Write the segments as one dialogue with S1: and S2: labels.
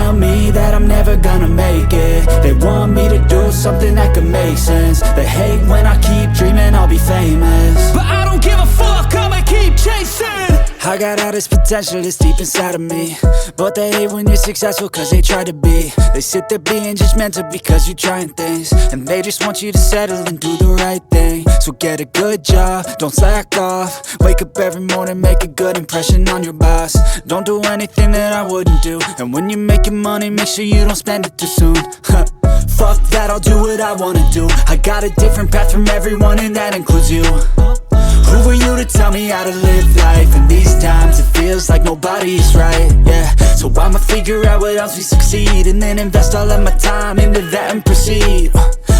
S1: tell me that I'm never gonna make it. They want me to do something that could make sense. They hate when I keep dreaming I'll be famous, but I don't give a fuck, I'ma keep chasing. I got all this potential that's deep inside of me, but they hate when you're successful cause they try to be. They sit there being judgmental because you're trying things, and they just want you to settle and do the right thing. So get a good job, don't slack off. Wake up every morning, make a good impression on your boss. Don't do anything that I wouldn't do, and when you're making money, make sure you don't spend it too soon. Fuck that, I'll do what I wanna do. I got a different path from everyone, and that includes you. Who are you to tell me how to live life? In these times it feels like nobody's right, yeah. So I'ma figure out what else we succeed, and then invest all of my time into that and proceed.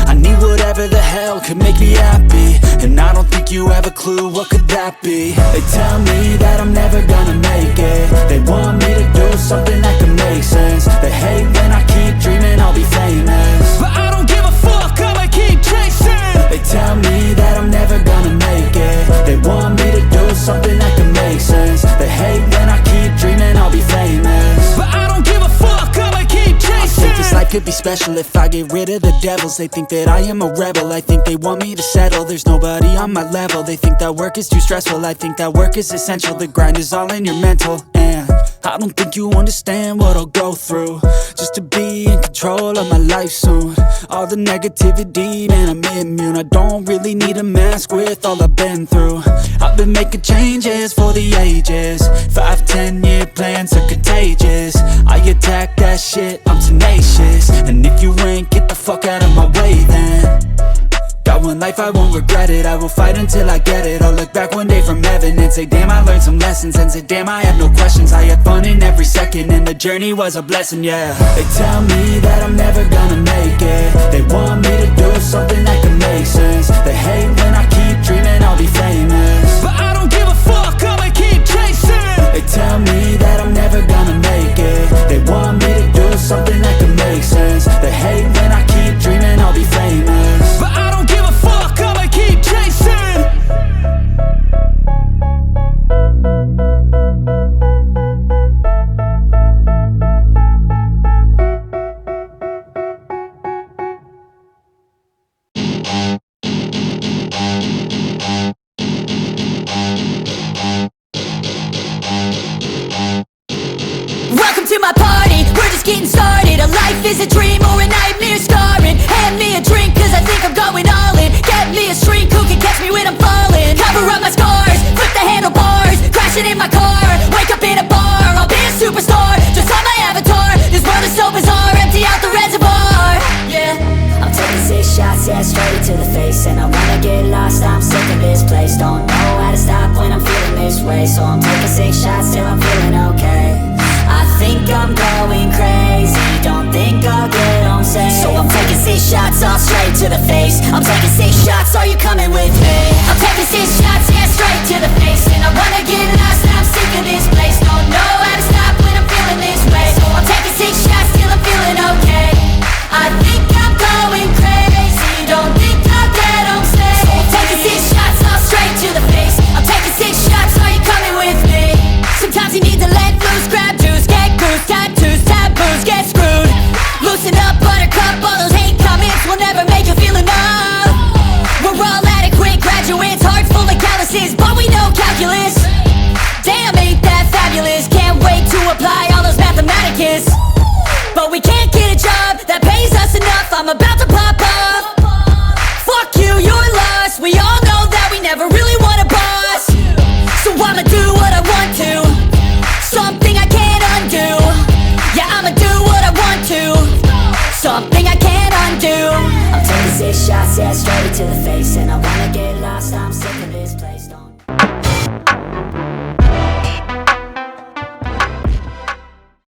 S1: I need whatever the hell could make me happy, and I don't think you have a clue what could that be. They tell me that I'm never gonna make it. They want me to do something that could make sense. They hate when I keep dreaming I'll be famous, but I don't give a fuck, I'ma keep chasing. They tell me that I'm never gonna make it. They want me to do something that can make sense. They hate when I keep dreaming I'll be famous, but I don't give a fuck, I'ma keep chasing. I think this life could be special if I get rid of the devils. They think that I am a rebel, I think they want me to settle. There's nobody on my level. They think that work is too stressful, I think that work is essential. The grind is all in your mental, and I don't think you understand what I'll go through just to be in control of my life soon. All the negativity, man, I'm immune. I don't really need a mask with all I've been through. I've been making changes for the ages. 5-10 year plans are contagious. I attack that shit, I'm tenacious. And if you ain't, get the fuck out of my way then. Got one life, I won't regret it. I will fight until I get it. I'll look back one day from heaven and say damn, I learned some lessons. And say damn, I had no questions. I had fun in every second, and the journey was a blessing, yeah. They tell me that I'm never gonna make it. They want me to do something that can make sense. They hate when I keep dreaming I'll be famous, but I don't give a fuck, I'ma keep chasing. They tell me that I'm never gonna make it. They want me to do something that can make sense. They hate when I keep dreaming I'll be famous, but I don't give a fuck, I'ma keep chasing.
S2: Welcome to my party, we're just getting started. A life is a dream or a nightmare scarring. Hand me a drink cause I think I'm going all in. Get me a shrink who can catch me when I'm falling. Cover up my scars, flip the handlebars. Crashing in my car, wake up in a bar. I'll be a superstar, just on my avatar. This world is so bizarre, empty out the reservoir. Yeah, I'm taking 6 shots, yeah, straight to the face. And I wanna get lost, I'm sick of this place. Don't know how to stop when I'm feeling this way. So I'm taking 6 shots till I'm feeling okay. I think I'm going crazy, don't think I'll get home safe. So I'm taking 6 shots all straight to the face. I'm taking 6 shots, are you coming with me? I'm taking 6 shots, yeah, straight to the face. And I wanna get lost, I'm sick of this place. Don't know how to stop when I'm feeling this way. So I'm taking 6 shots till I'm feeling okay. I think I'm going crazy, don't think I'll get home safe. So I'm taking 6 shots all straight to the face. I'm taking 6 shots, are you coming with me? Sometimes you need to let loose, grab juice, get goose, tattoos, taboos, get screwed. Loosen up, buttercup, all those hate comments will never make you feel enough. We're all adequate graduates, hearts full of calluses, but we know calculus. Damn, ain't that fabulous? Can't wait to apply all those mathematicus. But we can't get a job that pays us enough, I'm about to pop up. Fuck you, you're lost, we all know that we never really want a boss. So I'ma do what I want to, something I can't undo. Yeah, I'ma do what I want to, something I can't undo. I'm taking 6 shots, yeah, straight to the face. And I wanna get lost,